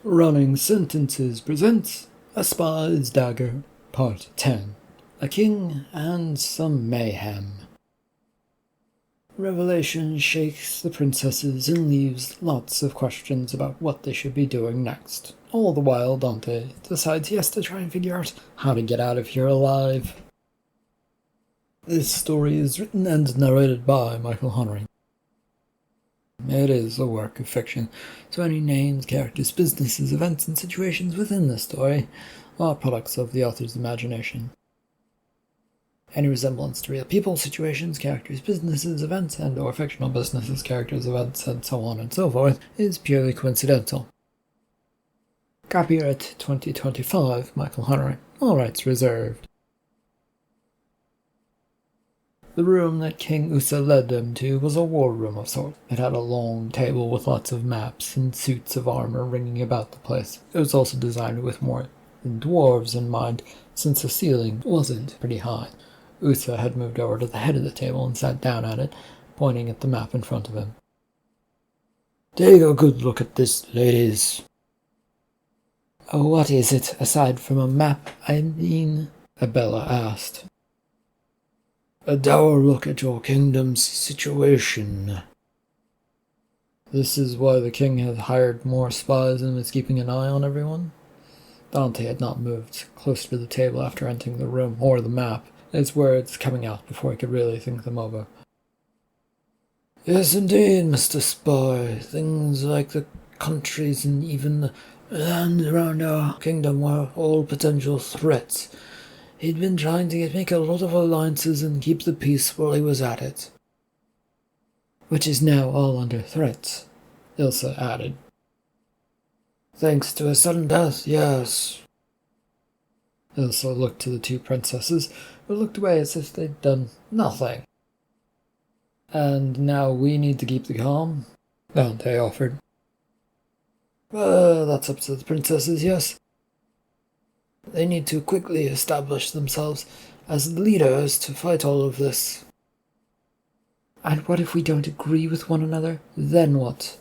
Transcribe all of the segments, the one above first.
Running Sentences presents A Spy's Dagger, Part 10. A King and Some Mayhem. Revelation shakes the princesses and leaves lots of questions about what they should be doing next. All the while, Dante decides he has to try and figure out how to get out of here alive. This story is written and narrated by Michael Honering. It is a work of fiction, so any names, characters, businesses, events, and situations within the story are products of the author's imagination. Any resemblance to real people, situations, characters, businesses, events, and/or fictional businesses, characters, events, and so on and so forth is purely coincidental. Copyright 2025, Michael Honering. All rights reserved. The room that King Usa led them to was a war room of sorts. It had a long table with lots of maps and suits of armor ringing about the place. It was also designed with more than dwarves in mind, since the ceiling wasn't pretty high. Usa had moved over to the head of the table and sat down at it, pointing at the map in front of him. "Take a good look at this, ladies." "What is it, aside from a map, I mean?" Abella asked. "A dour look at your kingdom's situation." This is why the king had hired more spies and was keeping an eye on everyone? Dante had not moved closer to the table after entering the room, or the map, his words coming out before he could really think them over. "Yes, indeed, Mr. Spy. Things like the countries and even the land around our kingdom were all potential threats. He'd been trying to make a lot of alliances and keep the peace while he was at it." "Which is now all under threat," Ilsa added. "Thanks to a sudden death, yes." Ilsa looked to the two princesses, who looked away as if they'd done nothing. "And now we need to keep the calm?" Dante offered. "That's up to the princesses, yes. They need to quickly establish themselves as leaders to fight all of this." "And what if we don't agree with one another? Then what?"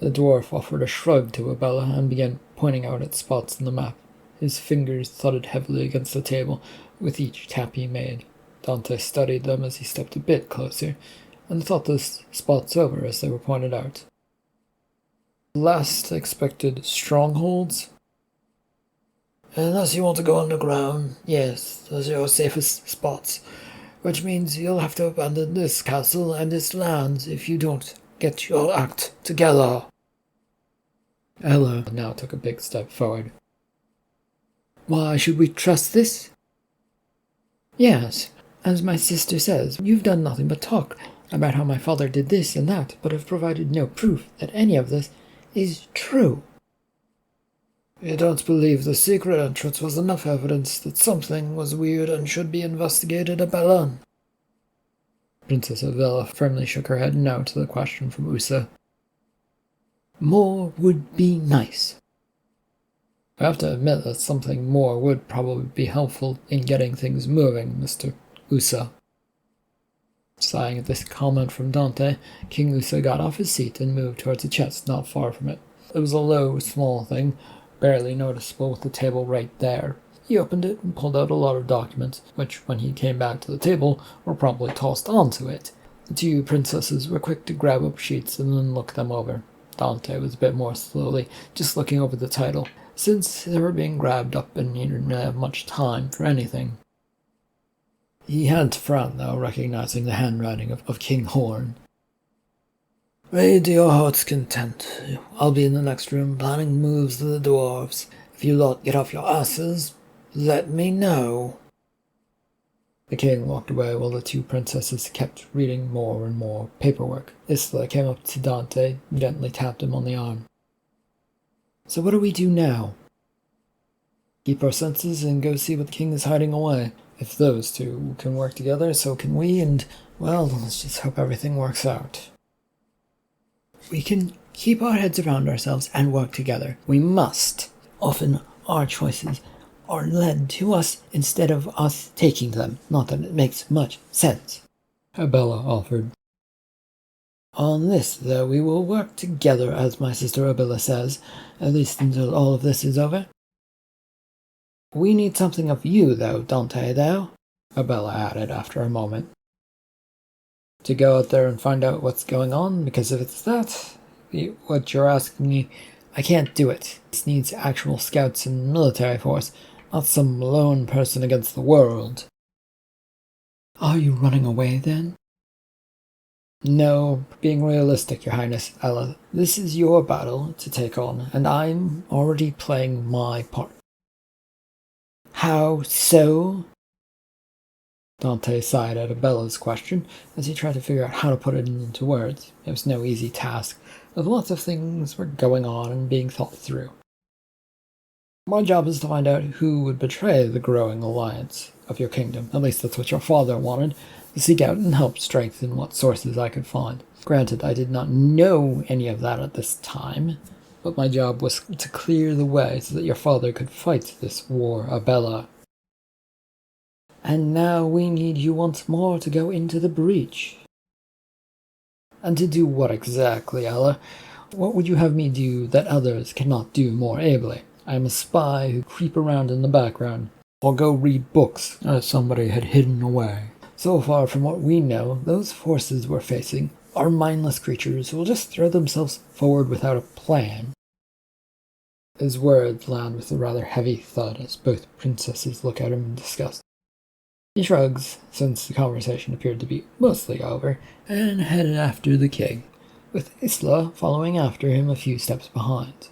The dwarf offered a shrug to Abella and began pointing out at spots in the map. His fingers thudded heavily against the table with each tap he made. Dante studied them as he stepped a bit closer, and thought the spots over as they were pointed out. "Last expected strongholds?" "Unless you want to go underground, yes, those are your safest spots, which means you'll have to abandon this castle and its lands if you don't get your act together." Ella now took a big step forward. "Why should we trust this?" "Yes, as my sister says, you've done nothing but talk about how my father did this and that, but have provided no proof that any of this is true." "You don't believe the secret entrance was enough evidence that something was weird and should be investigated, Abella?" Princess Abella firmly shook her head no to the question from Usa. "More would be nice." "I have to admit that something more would probably be helpful in getting things moving, Mr. Usa." Sighing at this comment from Dante, King Usa got off his seat and moved towards a chest not far from it. It was a low, small thing, barely noticeable with the table right there. He opened it and pulled out a lot of documents, which, when he came back to the table, were promptly tossed onto it. The two princesses were quick to grab up sheets and then look them over. Dante was a bit more slowly, just looking over the title, since they were being grabbed up and he didn't have much time for anything. He had to frown, though, recognizing the handwriting of King Horn. "Read to your heart's content. I'll be in the next room planning moves to the dwarves. If you lot get off your asses, let me know." The king walked away while the two princesses kept reading more and more paperwork. Isla came up to Dante and gently tapped him on the arm. "So what do we do now?" "Keep our senses and go see what the king is hiding away. If those two can work together, so can we, and, well, let's just hope everything works out." "We can keep our heads around ourselves and work together. We must. Often our choices are led to us instead of us taking them. Not that it makes much sense," Abella offered. On this, though, we will work together, as my sister Abilla says, at least until all of this is over. We need something of you, though, Dante, though, Abilla added after a moment. To go out there and find out what's going on, because if it's that, what you're asking me, I can't do it. This needs actual scouts and military force, not some lone person against the world. Are you running away, then? No, being realistic, Your Highness Ella. This is your battle to take on, and I'm already playing my part. How so? Dante sighed at Abella's question as he tried to figure out how to put it into words. It was no easy task, as lots of things were going on and being thought through. My job is to find out who would betray the growing alliance of your kingdom. At least that's what your father wanted, to seek out and help strengthen what sources I could find. Granted, I did not know any of that at this time, but my job was to clear the way so that your father could fight this war, Abella. And now we need you once more to go into the breach. And to do what exactly, Ella? What would you have me do that others cannot do more ably? I am a spy who creep around in the background, or go read books that somebody had hidden away. So far from what we know, those forces we're facing are mindless creatures who will just throw themselves forward without a plan. His words land with a rather heavy thud as both princesses look at him in disgust. He shrugs, since the conversation appeared to be mostly over, and headed after the king, with Isla following after him a few steps behind.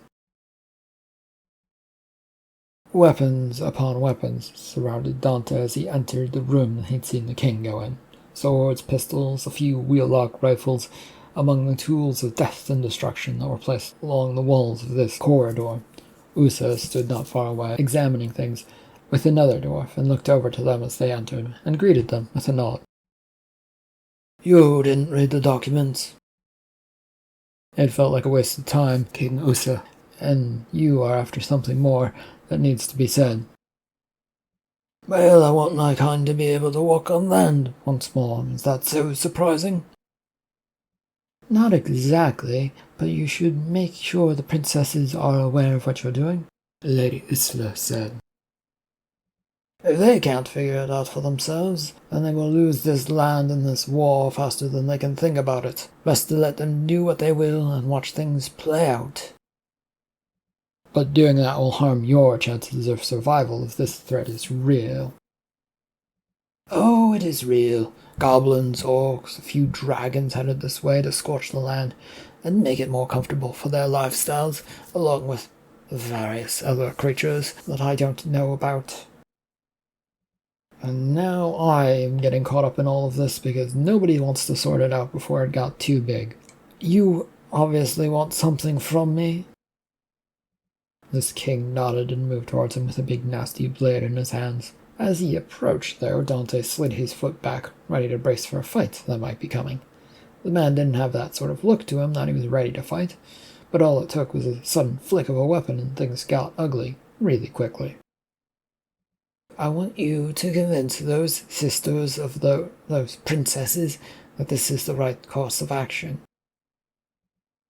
Weapons upon weapons surrounded Dante as he entered the room he'd seen the king go in. Swords, pistols, a few wheel-lock rifles, among the tools of death and destruction that were placed along the walls of this corridor. Usa stood not far away, examining things, with another dwarf, and looked over to them as they entered, and greeted them with a nod. You didn't read the documents? It felt like a waste of time, King Usa, and you are after something more that needs to be said. Well, I want my kind to be able to walk on land once more. Is that so surprising? Not exactly, but you should make sure the princesses are aware of what you're doing, Lady Isla said. If they can't figure it out for themselves, then they will lose this land and this war faster than they can think about it. Best to let them do what they will and watch things play out. But doing that will harm your chances of survival if this threat is real. Oh, it is real. Goblins, orcs, a few dragons headed this way to scorch the land and make it more comfortable for their lifestyles, along with various other creatures that I don't know about. And now I am getting caught up in all of this because nobody wants to sort it out before it got too big. You obviously want something from me? This king nodded and moved towards him with a big nasty blade in his hands. As he approached, though, Dante slid his foot back, ready to brace for a fight that might be coming. The man didn't have that sort of look to him that he was ready to fight, but all it took was a sudden flick of a weapon and things got ugly really quickly. I want you to convince those sisters of those princesses that this is the right course of action.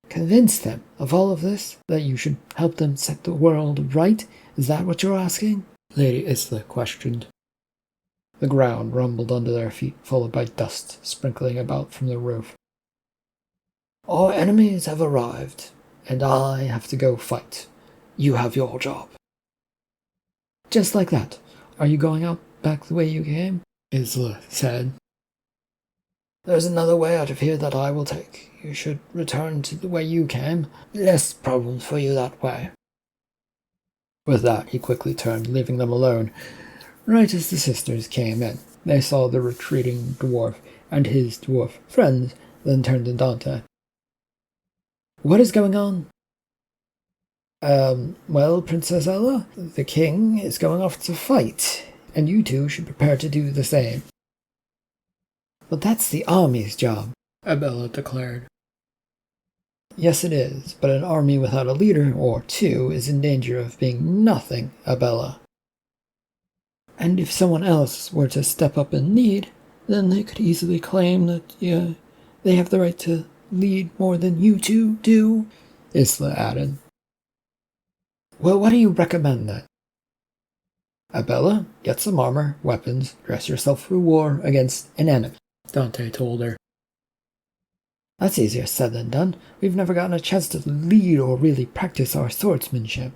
Convince them of all of this, that you should help them set the world right? Is that what you're asking? Lady Isla questioned. The ground rumbled under their feet, followed by dust sprinkling about from the roof. Our enemies have arrived, and I have to go fight. You have your job. Just like that. Are you going out back the way you came? Isla said. There's another way out of here that I will take. You should return to the way you came. Less problems for you that way. With that, he quickly turned, leaving them alone. Right as the sisters came in, they saw the retreating dwarf and his dwarf friends, then turned to Dante. What is going on? Well, Princess Ella, the king is going off to fight, and you two should prepare to do the same. But that's the army's job, Abella declared. Yes, it is, but an army without a leader, or two, is in danger of being nothing, Abella. And if someone else were to step up in need, then they could easily claim that, they have the right to lead more than you two do, Isla added. Well, what do you recommend then? Abella, get some armor, weapons, dress yourself for war against an enemy, Dante told her. That's easier said than done. We've never gotten a chance to lead or really practice our swordsmanship.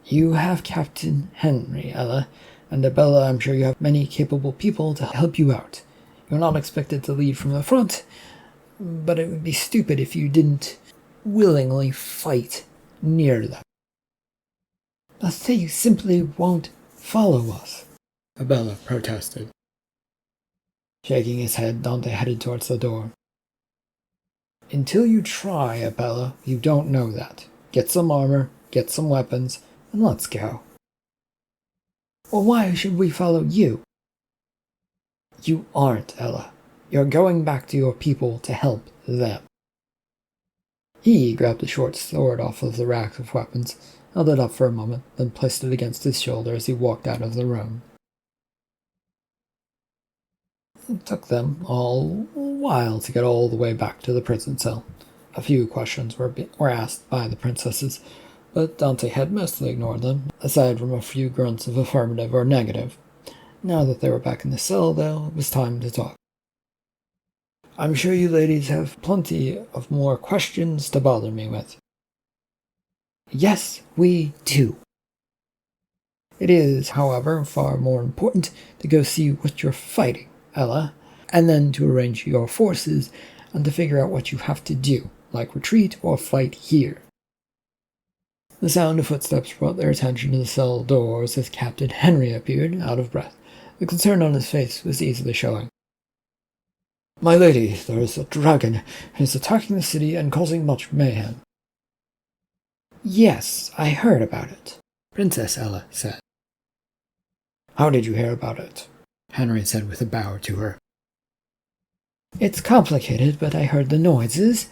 You have Captain Henry, Ella, and Abella, I'm sure you have many capable people to help you out. You're not expected to lead from the front, but it would be stupid if you didn't willingly fight near them. But they simply won't follow us, Abella protested. Shaking his head, Dante headed towards the door. Until you try, Abella, you don't know that. Get some armor, get some weapons, and let's go. Well, why should we follow you? You aren't, Ella. You're going back to your people to help them. He grabbed a short sword off of the rack of weapons, held it up for a moment, then placed it against his shoulder as he walked out of the room. It took them all a while to get all the way back to the prison cell. A few questions were asked by the princesses, but Dante had mostly ignored them, aside from a few grunts of affirmative or negative. Now that they were back in the cell, though, it was time to talk. I'm sure you ladies have plenty of more questions to bother me with. Yes, we do. It is, however, far more important to go see what you're fighting, Ella, and then to arrange your forces and to figure out what you have to do, like retreat or fight here. The sound of footsteps brought their attention to the cell doors as Captain Henry appeared, out of breath. The concern on his face was easily showing. My lady, there is a dragon, and is attacking the city and causing much mayhem. Yes, I heard about it, Princess Ella said. How did you hear about it? Henry said with a bow to her. It's complicated, but I heard the noises,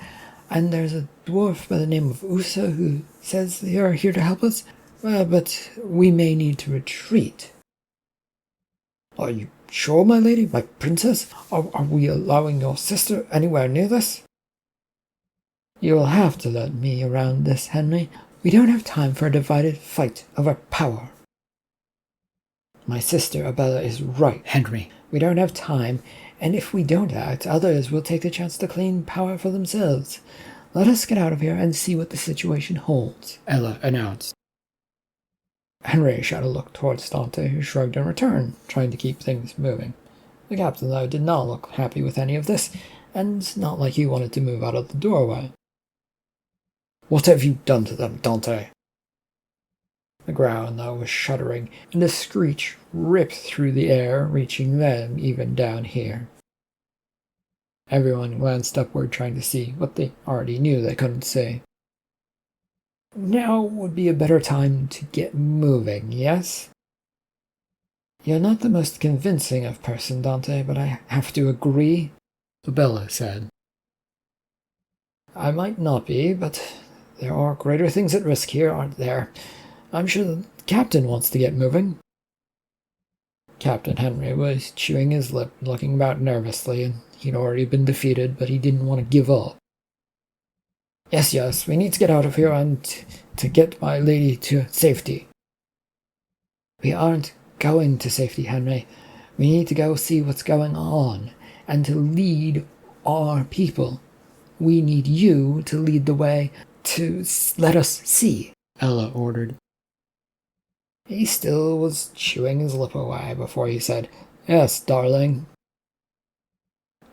and there's a dwarf by the name of Usa who says they are here to help us, but we may need to retreat. Are you sure, my lady, my princess? Are we allowing your sister anywhere near this? You'll have to let me around this, Henry. We don't have time for a divided fight over power. My sister Abella is right, Henry. We don't have time, and if we don't act, others will take the chance to claim power for themselves. Let us get out of here and see what the situation holds, Ella announced. Henry shot a look towards Dante, who shrugged in return, trying to keep things moving. The captain, though, did not look happy with any of this, and not like he wanted to move out of the doorway. What have you done to them, Dante? The ground, though, was shuddering, and a screech ripped through the air, reaching them even down here. Everyone glanced upward, trying to see what they already knew they couldn't see. Now would be a better time to get moving, yes? You're not the most convincing of person, Dante, but I have to agree, Abella said. I might not be, but there are greater things at risk here, aren't there? I'm sure the captain wants to get moving. Captain Henry was chewing his lip, looking about nervously, and he'd already been defeated, but he didn't want to give up. Yes, we need to get out of here and to get my lady to safety. We aren't going to safety, Henry. We need to go see what's going on, and to lead our people. We need you to lead the way to let us see, Ella ordered. He still was chewing his lip away before he said, Yes, darling.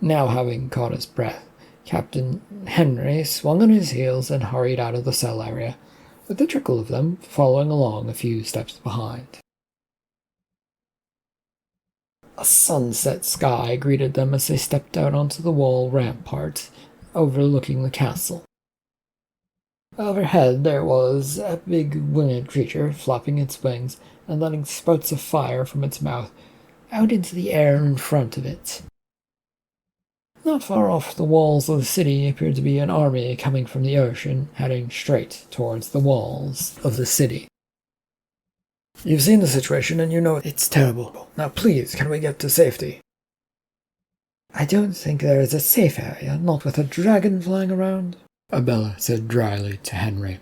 Now, having caught his breath, Captain Henry swung on his heels and hurried out of the cell area, with the trickle of them following along a few steps behind. A sunset sky greeted them as they stepped out onto the wall rampart overlooking the castle. Overhead there was a big winged creature flapping its wings and letting spouts of fire from its mouth out into the air in front of it. Not far off the walls of the city appeared to be an army coming from the ocean, heading straight towards the walls of the city. You've seen the situation and you know it's terrible. Now please, can we get to safety? I don't think there is a safe area, not with a dragon flying around, Abella said dryly to Henry.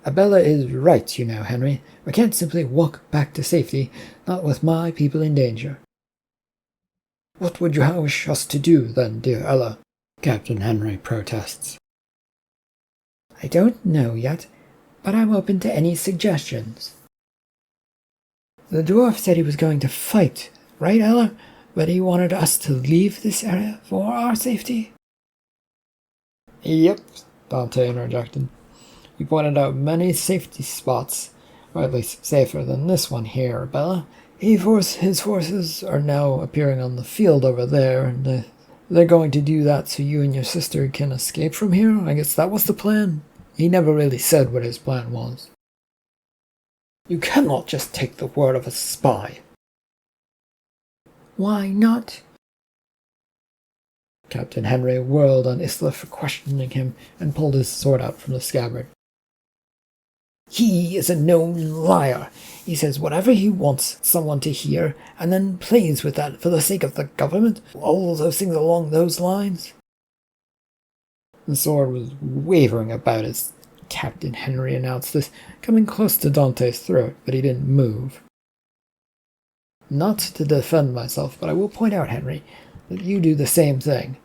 Abella is right, you know, Henry. We can't simply walk back to safety, not with my people in danger. What would you wish us to do, then, dear Ella? Captain Henry protests. I don't know yet, but I'm open to any suggestions. The dwarf said he was going to fight, right, Ella? But he wanted us to leave this area for our safety? Yep, Dante interjected. He pointed out many safety spots, or at least safer than this one here, Bella. His forces are now appearing on the field over there, and they're going to do that so you and your sister can escape from here? I guess that was the plan. He never really said what his plan was. You cannot just take the word of a spy. Why not? Captain Henry whirled on Isla for questioning him and pulled his sword out from the scabbard. He is a known liar. He says whatever he wants someone to hear, and then plays with that for the sake of the government. All those things along those lines. The sword was wavering about as Captain Henry announced this, coming close to Dante's throat, but he didn't move. Not to defend myself, but I will point out, Henry, that you do the same thing.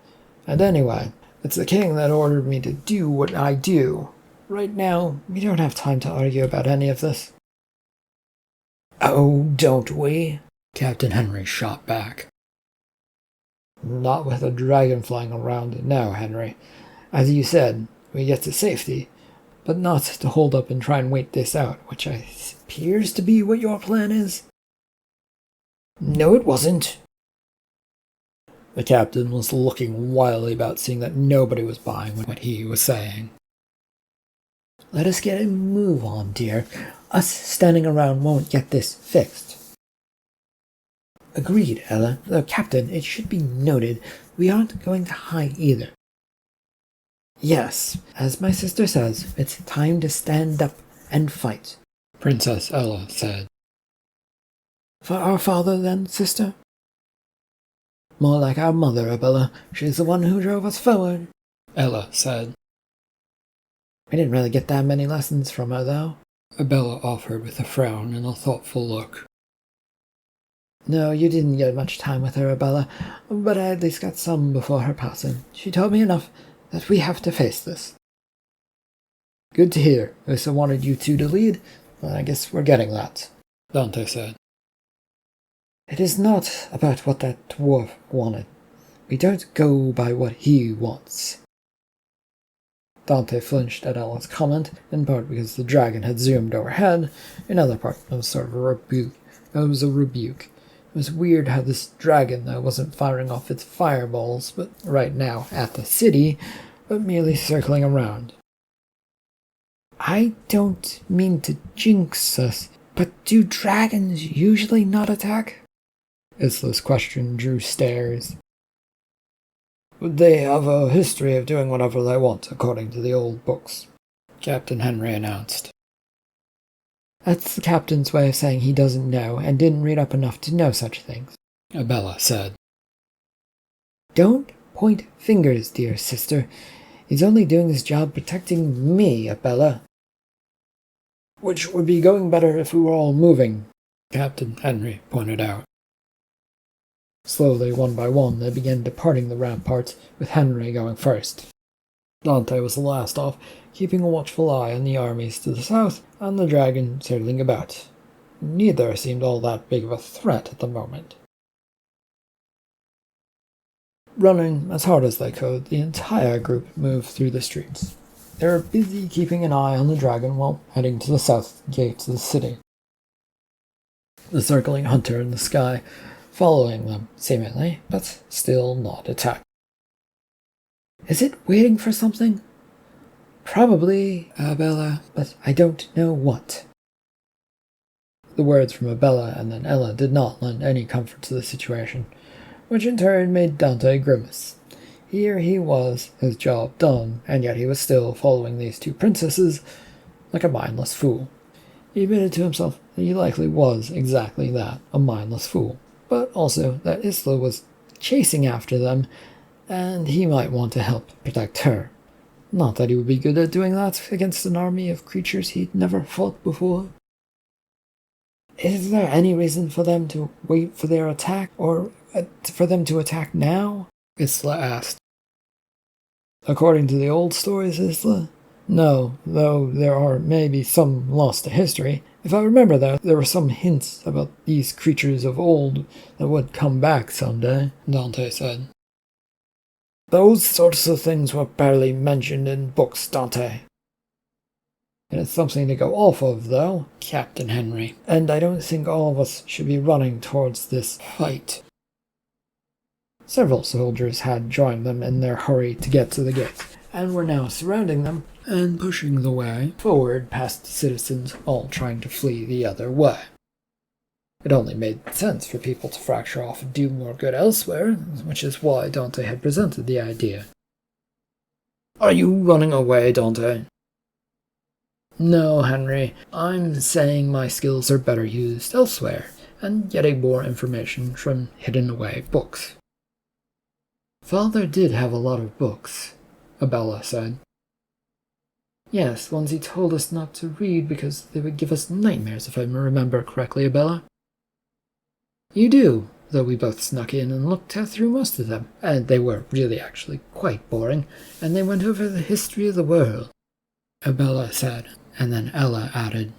And anyway, it's the king that ordered me to do what I do. Right now, we don't have time to argue about any of this. Oh, don't we? Captain Henry shot back. Not with a dragon flying around now, Henry. As you said, we get to safety, but not to hold up and try and wait this out, which appears to be what your plan is. No, it wasn't. The captain was looking wildly about, seeing that nobody was buying what he was saying. Let us get a move on, dear. Us standing around won't get this fixed. Agreed, Ella. Though, Captain, it should be noted, we aren't going to hide either. Yes, as my sister says, it's time to stand up and fight, Princess Ella said. For our father, then, sister? More like our mother, Abella. She's the one who drove us forward, Ella said. I didn't really get that many lessons from her, though, Abella offered with a frown and a thoughtful look. No, you didn't get much time with her, Abella, but I at least got some before her passing. She told me enough that we have to face this. Good to hear. Lisa wanted you two to lead. Well, I guess we're getting that, Dante said. It is not about what that dwarf wanted. We don't go by what he wants. Dante flinched at Ella's comment, in part because the dragon had zoomed overhead, in other part it was sort of a rebuke. It was a rebuke. It was weird how this dragon, though, wasn't firing off its fireballs, but right now, at the city, but merely circling around. I don't mean to jinx us, but do dragons usually not attack? Isla's question drew stares. They have a history of doing whatever they want, according to the old books, Captain Henry announced. That's the captain's way of saying he doesn't know and didn't read up enough to know such things, Abella said. Don't point fingers, dear sister. He's only doing his job protecting me, Abella. Which would be going better if we were all moving, Captain Henry pointed out. Slowly, one by one, they began departing the ramparts, with Henry going first. Dante was the last off, keeping a watchful eye on the armies to the south and the dragon circling about. Neither seemed all that big of a threat at the moment. Running as hard as they could, the entire group moved through the streets. They were busy keeping an eye on the dragon while heading to the south gates of the city. The circling hunter in the sky following them, seemingly, but still not attacked. Is it waiting for something? Probably, Abella, but I don't know what. The words from Abella and then Ella did not lend any comfort to the situation, which in turn made Dante grimace. Here he was, his job done, and yet he was still following these two princesses like a mindless fool. He admitted to himself that he likely was exactly that, a mindless fool, but also that Isla was chasing after them, and he might want to help protect her. Not that he would be good at doing that against an army of creatures he'd never fought before. Is there any reason for them to wait for their attack, or for them to attack now? Isla asked. According to the old stories, Isla? No, though there are maybe some lost to history. If I remember there were some hints about these creatures of old that would come back someday, Dante said. Those sorts of things were barely mentioned in books, Dante. And it's something to go off of, though, Captain Henry. And I don't think all of us should be running towards this fight. Several soldiers had joined them in their hurry to get to the gate, and were now surrounding them and pushing the way forward past the citizens, all trying to flee the other way. It only made sense for people to fracture off and do more good elsewhere, which is why Dante had presented the idea. Are you running away, Dante? No, Henry. I'm saying my skills are better used elsewhere, and getting more information from hidden away books. Father did have a lot of books, Abella said. Yes, ones he told us not to read because they would give us nightmares, if I remember correctly, Abella. You do, though we both snuck in and looked through most of them, and they were really actually quite boring, and they went over the history of the world, Abella said, and then Ella added,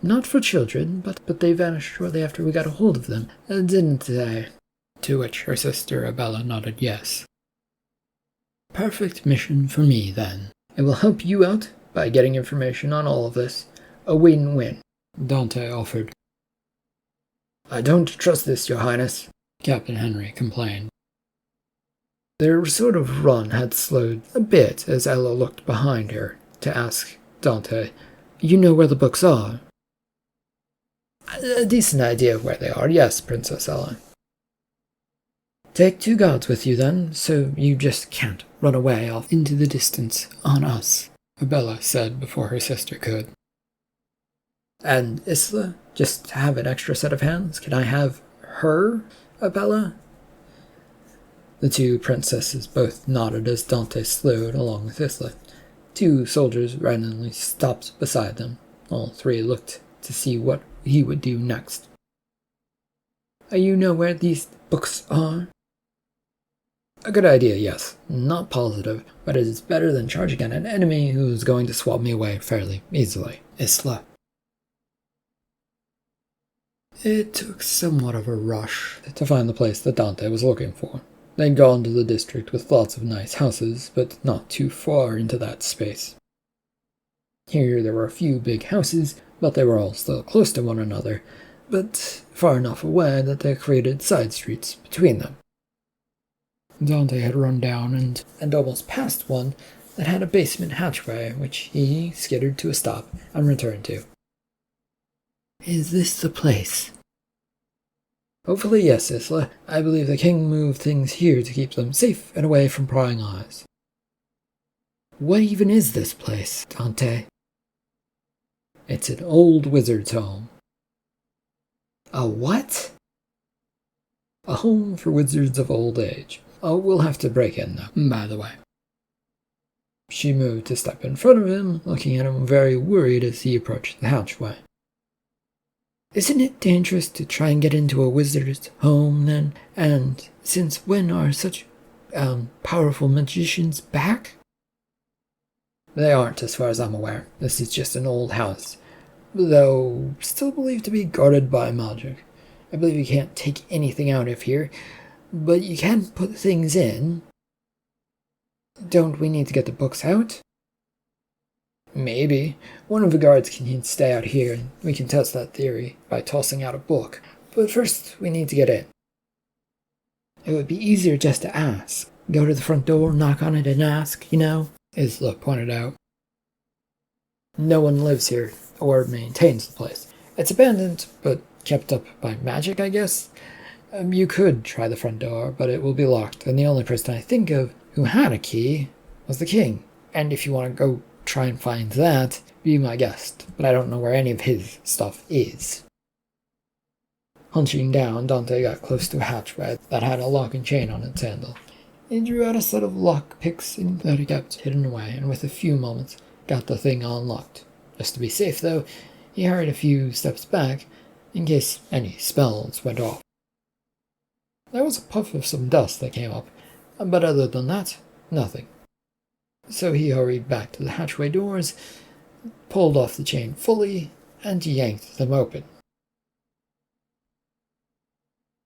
Not for children, but they vanished shortly after we got a hold of them, didn't they? To which her sister Abella nodded yes. Perfect mission for me, then. It will help you out by getting information on all of this. A win-win, Dante offered. I don't trust this, Your Highness, Captain Henry complained. Their sort of run had slowed a bit as Ella looked behind her to ask Dante, You know where the books are? A decent idea of where they are, yes, Princess Ella. Take 2 guards with you, then, so you just can't run away off into the distance on us, Abella said before her sister could. And Isla, just have an extra set of hands? Can I have her, Abella? The 2 princesses both nodded as Dante slowed along with Isla. 2 soldiers randomly stopped beside them. All 3 looked to see what he would do next. You know where these books are? A good idea, yes. Not positive, but it is better than charging at an enemy who is going to swat me away fairly easily. Isla. It took somewhat of a rush to find the place that Dante was looking for. They'd gone to the district with lots of nice houses, but not too far into that space. Here there were a few big houses, but they were all still close to one another, but far enough away that they created side streets between them. Dante had run down and almost passed one that had a basement hatchway, which he skittered to a stop and returned to. Is this the place? Hopefully yes, Isla. I believe the king moved things here to keep them safe and away from prying eyes. What even is this place, Dante? It's an old wizard's home. A what? A home for wizards of old age. Oh, we'll have to break in, though, by the way. She moved to step in front of him, looking at him very worried as he approached the hatchway. Isn't it dangerous to try and get into a wizard's home, then? And since when are such, powerful magicians back? They aren't, as far as I'm aware. This is just an old house, though still believed to be guarded by magic. I believe you can't take anything out of here, but you can put things in. Don't we need to get the books out? Maybe. One of the guards can stay out here, and we can test that theory by tossing out a book. But first, we need to get in. It would be easier just to ask. Go to the front door, knock on it, and ask, Isla pointed out. No one lives here, or maintains the place. It's abandoned, but kept up by magic, I guess. You could try the front door, but it will be locked, and the only person I think of who had a key was the king. And if you want to go try and find that, be my guest, but I don't know where any of his stuff is. Hunching down, Dante got close to a hatchway that had a lock and chain on its handle. He drew out a set of lock picks that he kept hidden away, and with a few moments got the thing unlocked. Just to be safe, though, he hurried a few steps back in case any spells went off. There was a puff of some dust that came up, but other than that, nothing. So he hurried back to the hatchway doors, pulled off the chain fully, and yanked them open.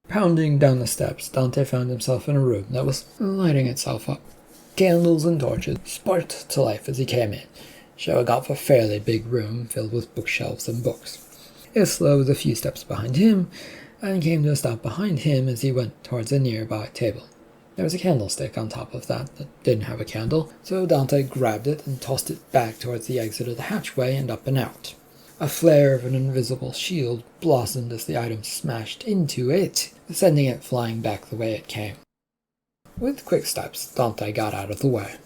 Pounding down the steps, Dante found himself in a room that was lighting itself up. Candles and torches sparked to life as he came in, showing off a fairly big room filled with bookshelves and books. Isla was a few steps behind him, and came to a stop behind him as he went towards a nearby table. There was a candlestick on top of that didn't have a candle, so Dante grabbed it and tossed it back towards the exit of the hatchway and up and out. A flare of an invisible shield blossomed as the item smashed into it, sending it flying back the way it came. With quick steps, Dante got out of the way.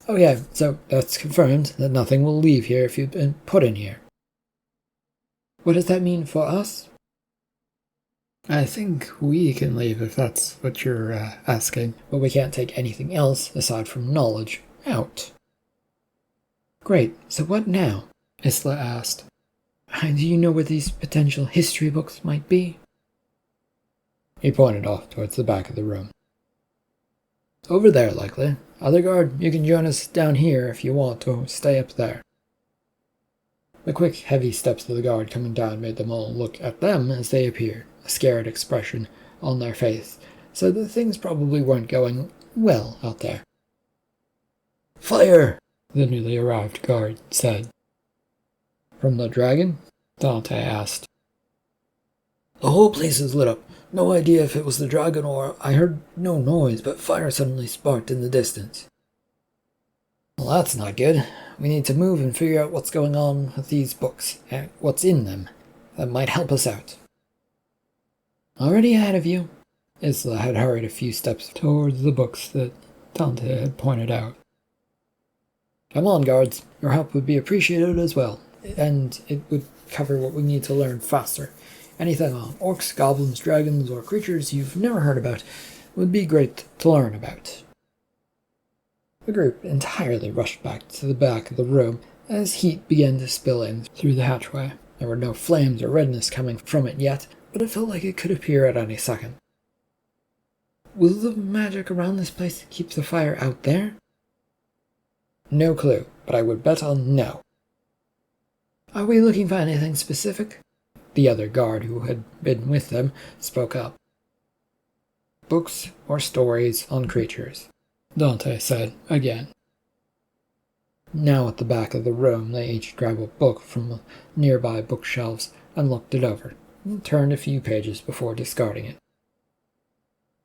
Okay, so that's confirmed that nothing will leave here if you've been put in here. What does that mean for us? I think we can leave if that's what you're asking, but we can't take anything else, aside from knowledge, out. Great, so what now? Isla asked. Do you know where these potential history books might be? He pointed off towards the back of the room. Over there, likely. Other guard, you can join us down here if you want to stay up there. The quick, heavy steps of the guard coming down made them all look at them as they appeared, a scared expression on their face, so that things probably weren't going well out there. Fire! The newly arrived guard said. From the dragon? Dante asked. The whole place is lit up. No idea if it was the dragon or I heard no noise, but fire suddenly sparked in the distance. Well, that's not good. We need to move and figure out what's going on with these books, and what's in them. That might help us out. Already ahead of you. Isla had hurried a few steps towards the books that Dante had pointed out. Come on, guards. Your help would be appreciated as well, and it would cover what we need to learn faster. Anything on orcs, goblins, dragons, or creatures you've never heard about would be great to learn about. The group entirely rushed back to the back of the room as heat began to spill in through the hatchway. There were no flames or redness coming from it yet, but it felt like it could appear at any second. Will the magic around this place keep the fire out there? No clue, but I would bet on no. Are we looking for anything specific? The other guard who had been with them spoke up. Books or stories on creatures, Dante said again. Now at the back of the room, they each grabbed a book from nearby bookshelves and looked it over, and turned a few pages before discarding it.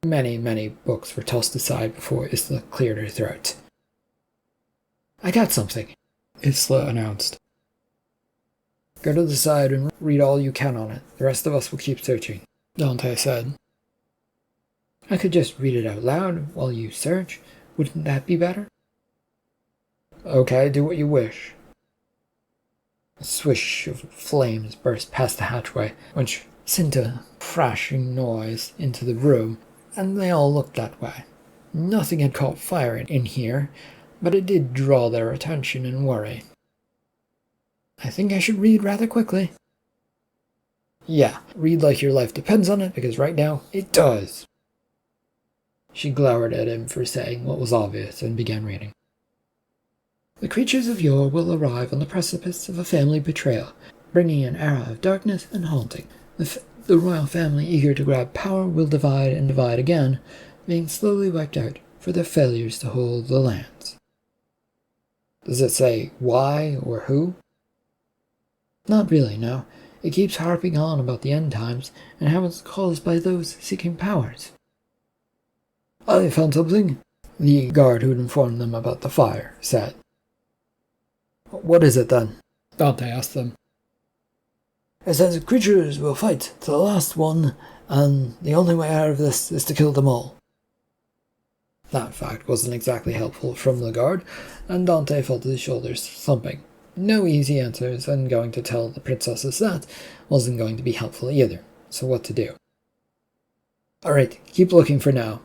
Many, many books were tossed aside before Isla cleared her throat. I got something, Isla announced. Go to the side and read all you can on it. The rest of us will keep searching, Dante said. I could just read it out loud while you search. Wouldn't that be better? Okay, do what you wish. A swish of flames burst past the hatchway, which sent a crashing noise into the room, and they all looked that way. Nothing had caught fire in here, but it did draw their attention and worry. I think I should read rather quickly. Yeah, read like your life depends on it, because right now, it does. She glowered at him for saying what was obvious and began reading. The creatures of yore will arrive on the precipice of a family betrayal, bringing an era of darkness and haunting. The royal family, eager to grab power, will divide and divide again, being slowly wiped out for their failures to hold the lands. Does it say why or who? Not really, no. It keeps harping on about the end times and how it's caused by those seeking powers. I found something, the guard who'd informed them about the fire said. What is it then? Dante asked them. It says creatures will fight to the last one, and the only way out of this is to kill them all. That fact wasn't exactly helpful from the guard, and Dante felt his shoulders thumping. No easy answers, and going to tell the princesses that wasn't going to be helpful either. So what to do? Alright, keep looking for now.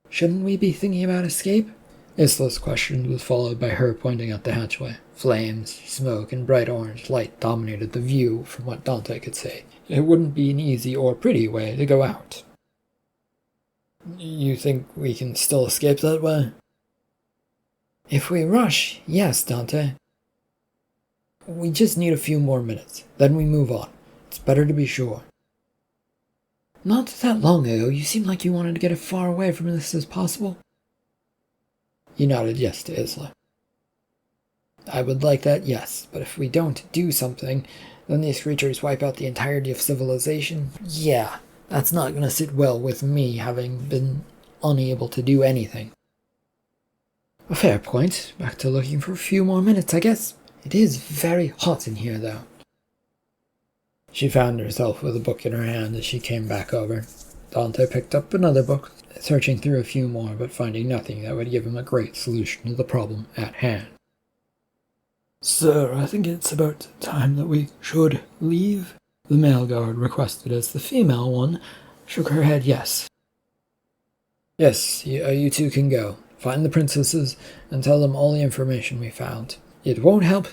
Shouldn't we be thinking about escape? Isla's question was followed by her pointing out the hatchway. Flames, smoke, and bright orange light dominated the view from what Dante could see. It wouldn't be an easy or pretty way to go out. You think we can still escape that way? If we rush, yes, Dante. We just need a few more minutes, then we move on. It's better to be sure. Not that long ago, you seemed like you wanted to get as far away from this as possible. He nodded yes to Isla. I would like that, yes, but if we don't do something, then these creatures wipe out the entirety of civilization. Yeah, that's not going to sit well with me, having been unable to do anything. A fair point. Back to looking for a few more minutes, I guess. It is very hot in here, though. She found herself with a book in her hand as she came back over. Dante picked up another book, searching through a few more, but finding nothing that would give him a great solution to the problem at hand. Sir, I think it's about time that we should leave, the male guard requested as the female one shook her head yes. Yes, you two can go. Find the princesses and tell them all the information we found. It won't help,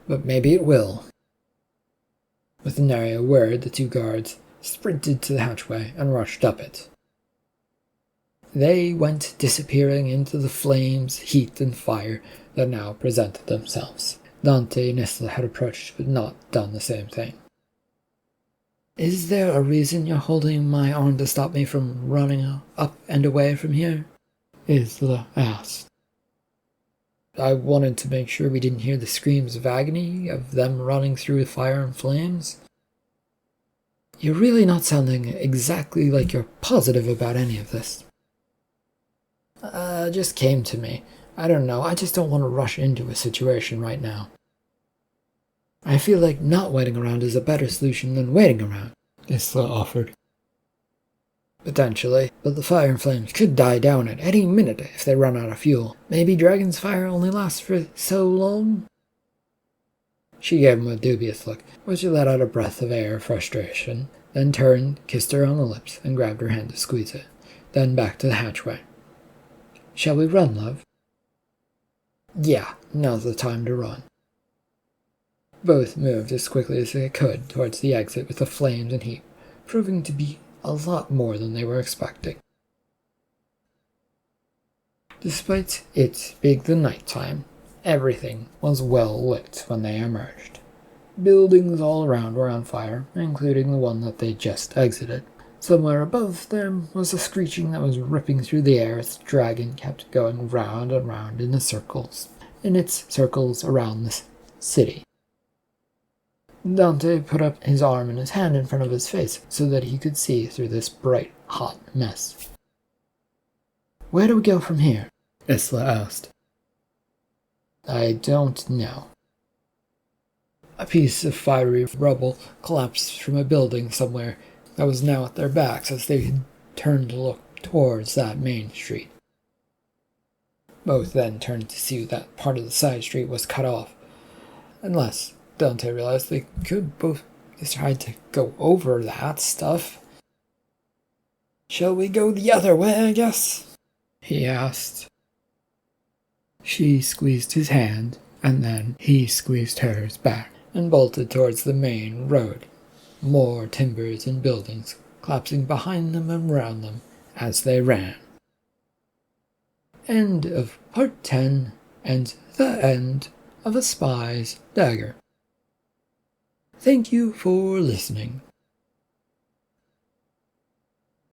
but maybe it will. With nary a word, the two guards sprinted to the hatchway and rushed up it. They went disappearing into the flames, heat, and fire that now presented themselves. Dante and Isla had approached but not done the same thing. Is there a reason you're holding my arm to stop me from running up and away from here? Isla asked. I wanted to make sure we didn't hear the screams of agony of them running through fire and flames. You're really not sounding exactly like you're positive about any of this. Just came to me. I don't know, I just don't want to rush into a situation right now. I feel like not waiting around is a better solution than waiting around, Isla offered. Potentially, but the fire and flames could die down at any minute if they run out of fuel. Maybe Dragon's fire only lasts for so long? She gave him a dubious look, which he let out a breath of air of frustration, then turned, kissed her on the lips, and grabbed her hand to squeeze it. Then back to the hatchway. Shall we run, love? Yeah, now's the time to run. Both moved as quickly as they could towards the exit with the flames and heat, proving to be a lot more than they were expecting. Despite it being the night time, everything was well lit when they emerged. Buildings all around were on fire, including the one that they just exited. Somewhere above them was a screeching that was ripping through the air as the dragon kept going round and round in its circles around the city. Dante put up his arm and his hand in front of his face so that he could see through this bright, hot mess. Where do we go from here? Isla asked. I don't know. A piece of fiery rubble collapsed from a building somewhere that was now at their backs as they turned to look towards that main street. Both then turned to see that part of the side street was cut off, unless Dante realized they could both decide to go over that stuff. Shall we go the other way, I guess? He asked. She squeezed his hand, and then he squeezed hers back and bolted towards the main road. More timbers and buildings collapsing behind them and around them as they ran. End of Part 10 and the end of A Spy's Dagger. Thank you for listening.